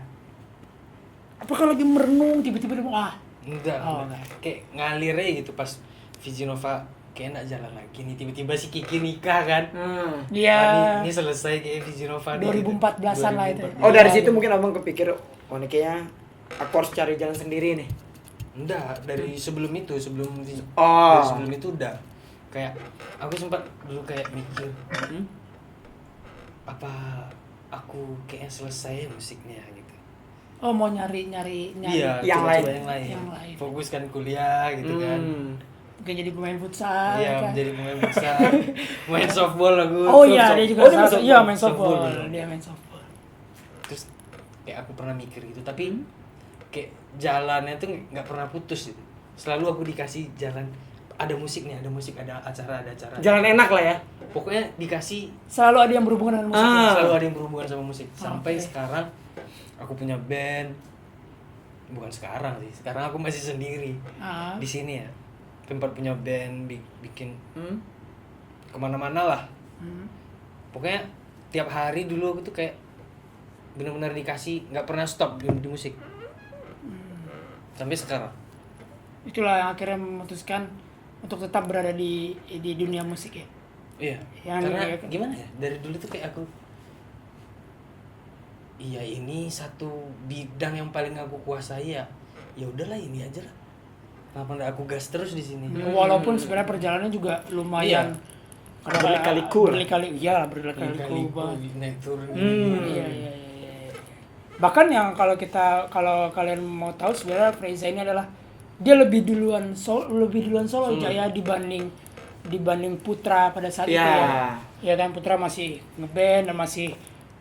Apakah lagi merenung tiba-tiba dia mau enggak, Oh, enggak. Kayak ngalir aja gitu pas Viji Nova kayak enak jalan lagi nih, tiba-tiba si Kiki nikah kan. Iya. Ah, ini selesai kayak Viji Nova nih, 2014-an lah itu. 2014. Oh dari situ mungkin Abang kepikir, oh ini kayaknya aku harus cari jalan sendiri nih. Enggak, dari sebelum itu, Oh. dari sebelum itu udah kayak aku sempat dulu kayak mikir, apa aku kayaknya selesai musiknya gitu. Oh, mau nyari Iya, Yang coba-coba lain. yang lain. Yang lain. Fokuskan kuliah gitu kan. Mungkin jadi pemain futsal. Iya, kan? menjadi pemain futsal, main softball aku. Oh iya, dia juga Oh, dia main salah- iya softball. main softball. Softball. Dia main softball. Terus kayak aku pernah mikir gitu, tapi kayak jalannya tuh nggak pernah putus gitu. Selalu aku dikasih jalan, ada musik nih, ada musik, ada acara. Jalan enak lah ya. Pokoknya dikasih Selalu ada yang berhubungan dengan musik. ya? selalu ada yang berhubungan sama musik. Sampai Oke. sekarang aku punya band. Bukan sekarang sih, sekarang aku masih sendiri Ah. di sini ya. Tempat punya band, bikin kemana-mana lah. Pokoknya tiap hari dulu aku tuh kayak benar-benar dikasih, nggak pernah stop di musik. Sampai sekarang. Itulah yang akhirnya memutuskan untuk tetap berada di dunia musik ya. Iya. Yang Karena kayak- gimana ya? Dari dulu tuh kayak aku, iya ini satu bidang yang paling aku kuasai ya. Ya udahlah ini aja lah. Kenapa nggak aku gas terus di sini? Walaupun sebenarnya perjalanannya juga lumayan Berliku-liku lah. berliku banget. naik turun. Iya. Bahkan yang kalau kalian mau tahu sebenarnya Freza ini adalah dia lebih duluan solo Jaya dibanding Putra pada saat itu Iya. ya. Ya kan Putra masih ngeband dan masih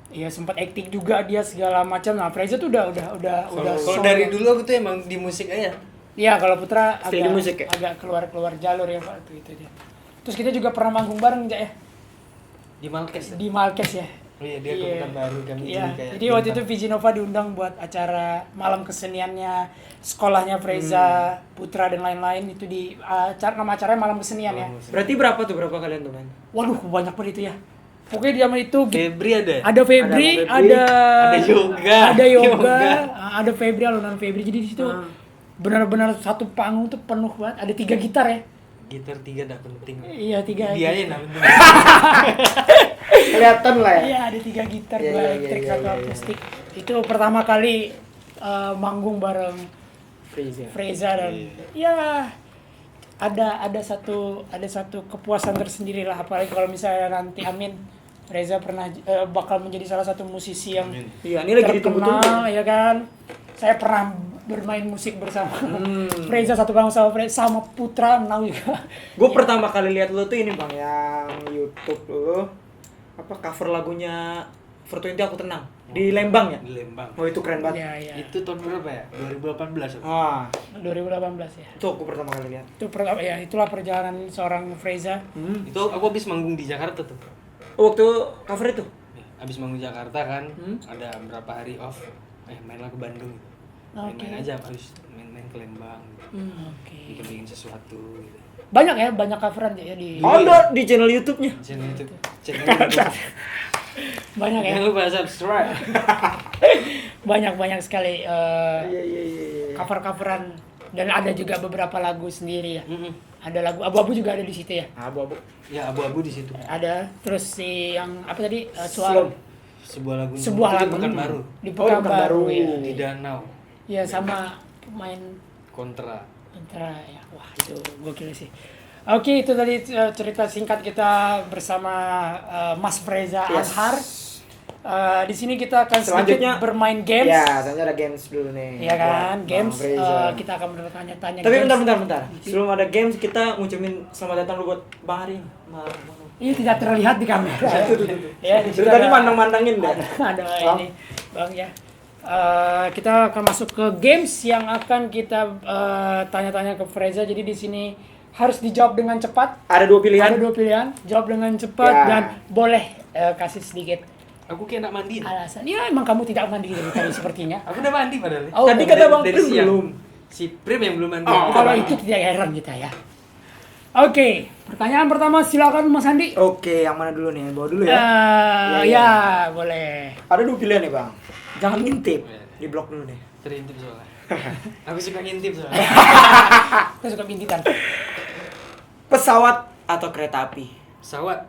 ya sempat acting juga dia segala macam. Nah, Freza tuh udah Kalau solo. dari dulu aku tuh emang di musik aja. Iya, kalau Putra Stay di musik ya? agak keluar jalur ya Pak itu dia. Terus kita juga pernah manggung bareng ya Di Malkes. di Malkes ya. Oh iya, dia ke Pekanbaru kami Iya. kayak Jadi waktu itu Vizinova diundang buat acara malam keseniannya sekolahnya Freza, Putra dan lain-lain itu di nama acaranya malam kesenian ya. Berarti berapa kalian tuh main? Waduh, banyak banget itu ya. Pokoknya di zaman itu Febri ada. ada Febri, Ada ada yoga. ada yoga, ada Febri, alunan Febri. Jadi di situ benar-benar satu panggung tuh penuh banget. Ada 3 gitar ya. Gitar 3 enggak penting. Iya, 3. Dia aja enggak penting. Kelihatan lah ya. Iya, ada 3 gitar, Iya, 2 iya, elektrik, iya, 1 iya, iya. akustik. Itu pertama kali manggung bareng Freza. Freza dan ya ada satu kepuasan tersendiri lah, apalagi kalau misalnya nanti amin Reza bakal menjadi salah satu musisi yang Iya, ini lagi ditunggu-tunggu. terkenal ya kan. Saya pernah bermain musik bersama Freza, satu panggung sama Freza, sama Putra Nau juga. Gue pertama kali lihat lu tuh ini bang, yang YouTube lu apa cover lagunya 420 Aku Tenang di Lembang ya? Di Lembang. Oh itu keren banget. Iya, iya. Itu tahun berapa ya? 2018. Ah, 2018 ya. itu aku pertama kali lihat. Itu pertama ya, itulah perjalanan seorang Freza. Itu aku habis manggung di Jakarta tuh. Oh, waktu cover itu? Ya, habis manggung di Jakarta kan, ada berapa hari off. Mainlah ke Bandung. Main-main aja habis main-main ke Lembang. Oke. Bikin sesuatu gitu. Banyak ya, banyak coveran ya di Ada di channel YouTube-nya. Channel YouTube. Channel YouTube. banyak ya. Jangan lupa subscribe. Banyak sekali Iya. cover-coveran dan ada juga beberapa lagu sendiri ya. Mm-mm. Ada lagu abu-abu juga ada di situ ya. Abu-abu. Ya abu-abu di situ. Ada terus si yang apa tadi Slow. Sebuah lagu. sebuah itu lagu di Pekanbaru. di Oh, Pekanbaru Pekanbaru. ya. Di danau. Ya sama pemain Kontra. antara ya. Wah, itu gokil sih. Oke, itu tadi cerita singkat kita bersama Mas Freza Yes. Azhar. Di sini kita akan sedikit Selanjutnya bermain games. Ya, selanjutnya ada games dulu nih. Iya kan, Buat games. Bang Freza. Kita akan bertanya-tanya. Tapi games. bentar. Sebelum ada games kita ngucapin selamat datang dulu buat Bang Ari. Ini tidak terlihat di kamera. Ya, di situ Dari tadi ada- mandang-mandangin dah. ada ini, Bang ya. Kita akan masuk ke games yang akan kita tanya-tanya ke Freza. Jadi di sini harus dijawab dengan cepat. Ada 2 pilihan. Ada 2 pilihan, jawab dengan cepat Ya. dan boleh kasih sedikit Aku kayak nak mandi. alasan. Ya emang kamu tidak mandi dari tadi sepertinya. Aku udah mandi padahal. Oh, Tadi udah. kata Bang Dari Prim siang. belum. Si Prim yang belum mandi. Oh, Kalau itu tidak heran kita ya. Oke, pertanyaan pertama silakan Mas Andi. Oke, yang mana dulu nih? Bawa dulu ya. Ya, boleh. Ada 2 pilihan nih, Bang. Jangan ngintip. Di blok dulu nih. Terintip soalnya. Aku suka ngintip soalnya. Aku suka bintitan. Pesawat atau kereta api? Pesawat.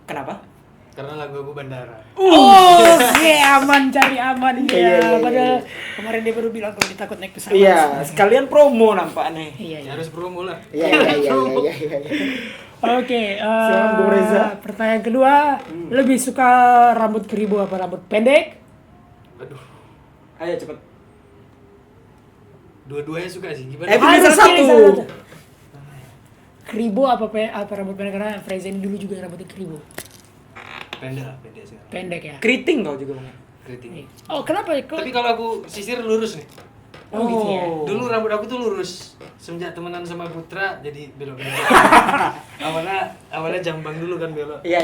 Kenapa? Karena lagu bandara. Oke, aman cari aman Iya, ya. iya, Padahal iya. kemarin dia baru bilang kalau dia takut naik pesawat. Iya, sekalian promo nampaknya. Iya, iya. Ya, harus promo lah. Iya. Oke, Silakan, Bung Reza. pertanyaan kedua, lebih suka rambut keribu apa rambut pendek? Aduh. Ayo cepet. Dua-duanya suka sih. Gimana? Pilih Harus salah pilih satu. salah satu. Keribu apa rambut pendek, karena Freza ini dulu juga rambutnya keribu. Pendek lah, pendek sekarang. Pendek ya. Keriting kau juga, Bang. Keriting. Oh, kenapa ya? Tapi kalau aku sisir lurus nih. Oh, gitu ya. Dulu rambut aku tuh lurus. Semenjak temenan sama Putra jadi belok-belok. awalnya jambang dulu kan belok. Iya.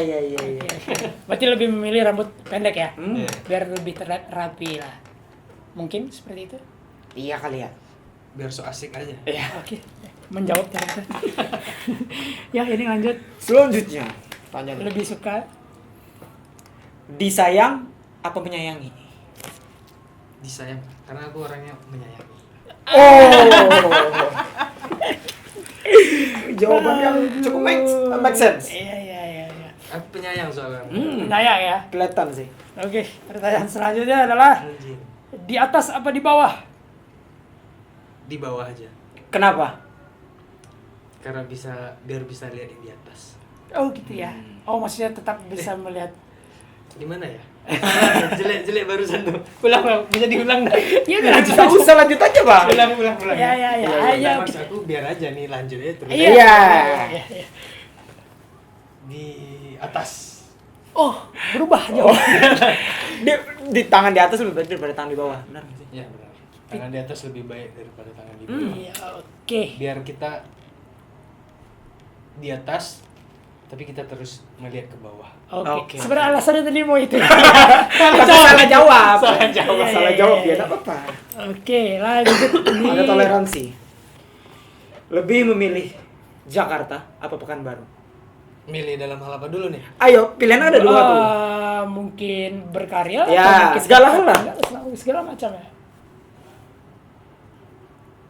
Berarti lebih memilih rambut pendek ya? Iya. Biar lebih terlihat rapi lah. Mungkin seperti itu? Iya kali ya. Biar so asik aja. Iya. Oke. Menjawab ternyata. Ya, ini lanjut. Selanjutnya, tanya nih. Lebih suka Disayang apa menyayangi? Disayang karena aku orangnya menyayangi. Oh. Jawaban yang cukup make sense. Iya. Aku penyayang soalnya. Naya ya. Kelihatan sih. Oke, pertanyaan selanjutnya adalah Anjir. di atas apa di bawah? Di bawah aja. Kenapa? Karena biar bisa lihat yang di atas. Oh gitu ya. Oh maksudnya tetap bisa melihat. Gimana ya? jelek barusan tuh. Ulang, bisa diulang dah. Iya udah lanjut. Nggak usah lanjut aja, Bang. Ulang. Ya. Ayo Maksud kita. aku biar aja nih lanjut aja terus. Iya. Iya. Iya. Di atas. Oh, berubah jauh. Di tangan di atas lebih baik daripada tangan di bawah, benar nggak sih? Iya benar. Tangan di atas lebih baik daripada tangan di bawah. Iya, oke. Biar kita di atas, tapi kita terus melihat ke bawah. Oke. Oke. Sebenarnya alasannya tadi mau itu. Tapi salah jawab. Salah jawab. Salah jawab ya, enggak apa-apa. Oke, lanjut. Ada toleransi. Lebih memilih Jakarta apa Pekanbaru? Milih dalam hal apa dulu nih? Ayo, pilihan ada dua tuh. Mungkin berkarya Ya, atau mungkin segala hal lah. segala macam ya.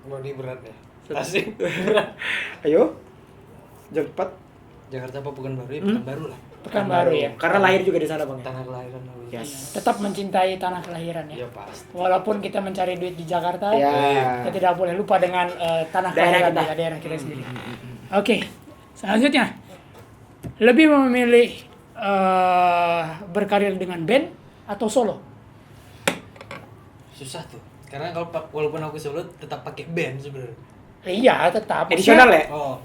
Wah, ini berat ya. Asik. Ayo. Jawab cepat. Jakarta apa Pekanbaru? Ya Pekanbaru lah. Pekanbaru ya. Karena lahir juga di sana, Bang. Ya? Tanah kelahiran aku. Yes. Tetap mencintai tanah kelahiran ya. Ya pasti. Walaupun kita mencari duit di Jakarta, Ya. kita tidak boleh lupa dengan tanah Daerah kelahiran kita. daerah kita sendiri. Oke, selanjutnya lebih memilih berkarir dengan band atau solo? Susah tuh. Karena kalau walaupun aku solo tetap pakai band sebenarnya. Iya, tetap. Edisional ya? Oh.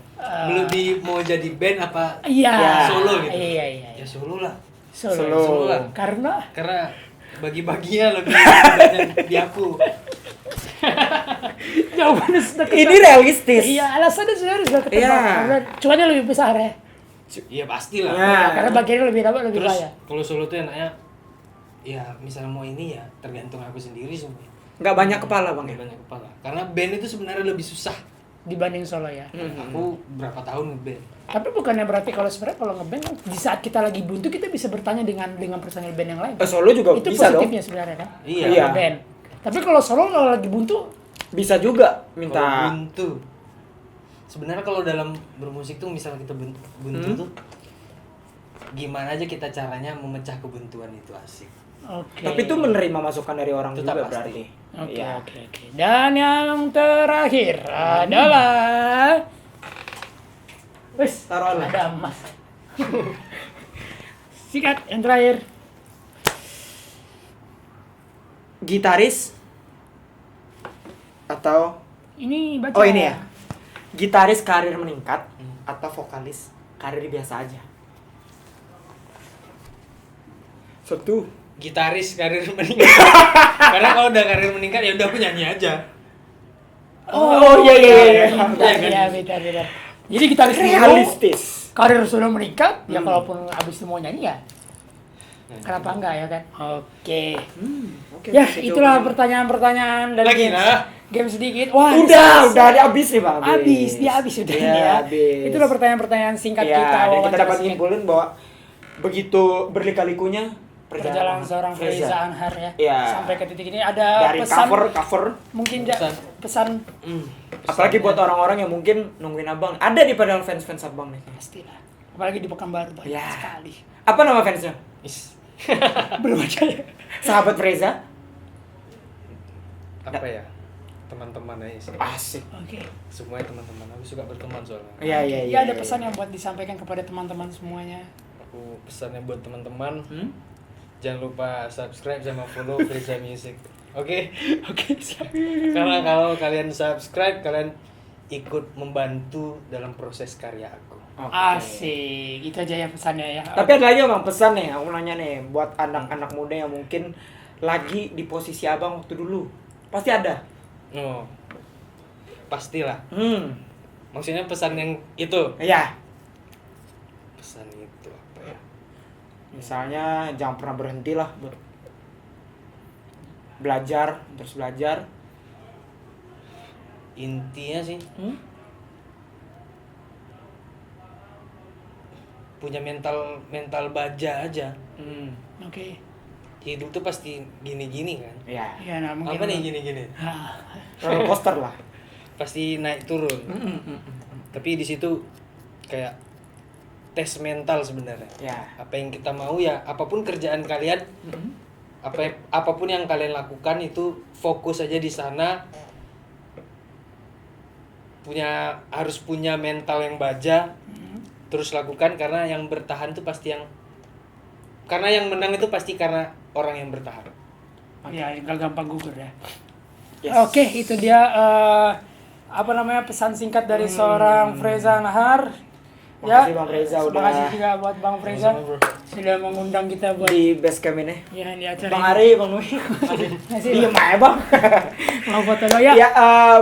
Lebih mau jadi band apa Iya. solo gitu? Iya. Ya solo lah. Solo. Solo lah. Karena bagi-baginya lebih banyak di aku. jawabannya sudah ketebak. Ini realistis. Iya, alasannya sudah ketebak. Iya. Karena cuannya lebih besar ya. Iya pastilah. Ya. Karena bagiannya lebih dapat, lebih Terus kaya. kalau solo tuh enaknya ya misalnya mau ini ya tergantung aku sendiri semua. Nggak banyak kepala, Bang. Nggak Ya? banyak kepala. Karena band itu sebenarnya lebih susah. Dibanding solo ya. Aku berapa tahun ngeband. Tapi bukannya berarti sebenarnya kalau ngeband di saat kita lagi buntu kita bisa bertanya dengan personil band yang lain. Solo juga Itu bisa dong. positifnya sebenarnya kan. Iya. Iya. Band. Tapi kalau solo kalau lagi buntu, Bisa juga Kalau minta. buntu. Sebenarnya kalau dalam bermusik tuh misalnya kita buntu tuh gimana aja kita caranya memecah kebuntuan itu asik. oke. Tapi itu menerima masukan dari orang Tetap juga pasti. berarti. Oke, Iya. oke. Dan yang terakhir adalah wes, Taruh lah. ada emas. Sikat yang terakhir. Gitaris atau Ini baca. oh ini ya. Gitaris karir meningkat atau vokalis karir biasa aja. Satu. Gitaris karir meningkat. Karena kalau udah karir meningkat ya udah aku nyanyi aja. Oh, iya. Iya, beda. Jadi kita harus Realistis. karir sudah meningkat, ya kalaupun abis itu mau nyanyi ya, kenapa enggak ya kan? Oke. Oke, Ya, bisa itulah coba. pertanyaan-pertanyaan dari Lagi, game, nah. game sedikit. Wah, Udah ada habis nih, Bang. dia habis sudah Iya, ini ya. habis. Itulah pertanyaan-pertanyaan singkat Iya, kita. dan kita wawancara dapat singkat. nyimpulin bahwa begitu berlika-likunya Perjalanan seorang Freza Anhar ya. Iya. Sampai ke titik ini ada dari pesan cover mungkin Pesan. pesan apalagi buat orang-orang yang mungkin nungguin abang ada di padahal fans Abang nih. pastilah. Apalagi di Pekanbaru banyak Ya. sekali. Apa nama fansnya? Is. Belum aja ya. Sahabat Freza. Apa ya? Teman-teman aja sih. Asik. Oke. Semuanya teman-teman. Aku suka berteman soalnya. Iya. Ya ada pesan yang buat disampaikan kepada teman-teman semuanya. Aku pesannya buat teman-teman, Hmm? jangan lupa subscribe sama follow Freza Music. Oke? Oke, siap. Karena kalau kalian subscribe, kalian ikut membantu dalam proses karya aku. Oke. Asik. Itu aja ya pesannya ya. Tapi ada lagi Bang pesan nih, aku nanya nih buat anak-anak muda yang mungkin lagi di posisi Abang waktu dulu. Pasti ada. Oh. Pastilah. Maksudnya pesan yang itu. Iya. Pesan itu apa ya? Misalnya jangan pernah berhenti lah buat belajar, terus belajar. Intinya sih punya mental baja aja. Oke. Hidup tuh pasti gini-gini kan. Iya. Ya, nah mungkin Apa nih gini-gini? Ah, Roller coaster lah. Pasti naik turun. Tapi di situ kayak tes mental sebenarnya. Ya. Apa yang kita mau ya, apapun kerjaan kalian, apapun yang kalian lakukan itu fokus aja di sana. Harus punya mental yang baja. Terus lakukan karena yang bertahan tuh pasti karena yang menang itu pasti karena orang yang bertahan. ya nggak gampang gugur ya. Yes. Oke, itu dia pesan singkat dari seorang Freza Anhar. Makasih Bang Reza udah Makasih juga buat Bang Freza sudah mengundang kita buat di base camp ini. ya di acara Bang ini. Ari, Bang Nui. Makasih, Iya, Bang. ya Bang. Mau foto lo ya. Ya,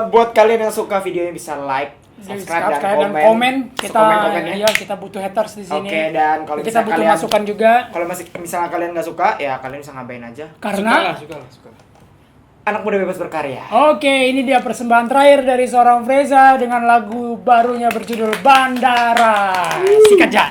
buat kalian yang suka videonya bisa like, subscribe dan komen. Kita Komen-komennya. ya kita butuh haters di sini. Oke, dan kalau kita misalnya butuh kalian masukan juga kalau misalnya kalian nggak suka, ya kalian bisa ngapain aja. karena Suka lah. Anak muda bebas berkarya. Oke, ini dia persembahan terakhir dari seorang Freza dengan lagu barunya berjudul Bandara. Sikat ja.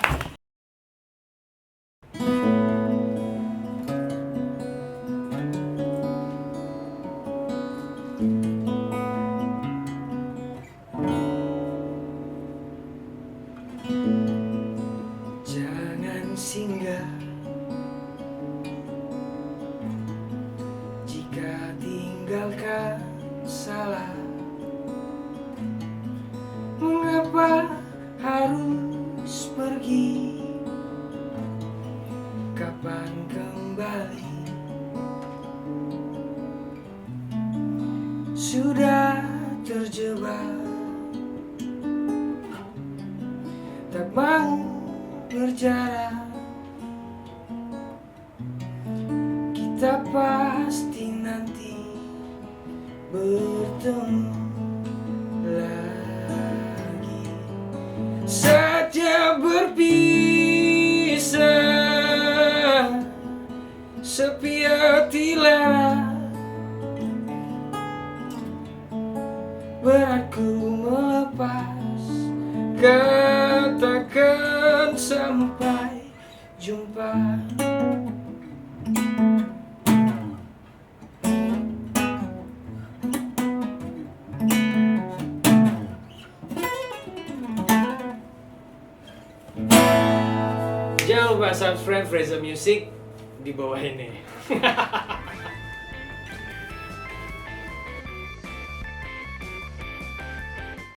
Jangan singgah jika tinggalkan salah. Mengapa harus pergi? Kapan kembali? Sudah terjebak, tak mau berjarak. Kita pasti nanti bertemu lagi. Saja berpisah, sepi hati lara. Beratku melepas, katakan sampai jumpa. Jangan lupa subscribe Freza Music di bawah ini.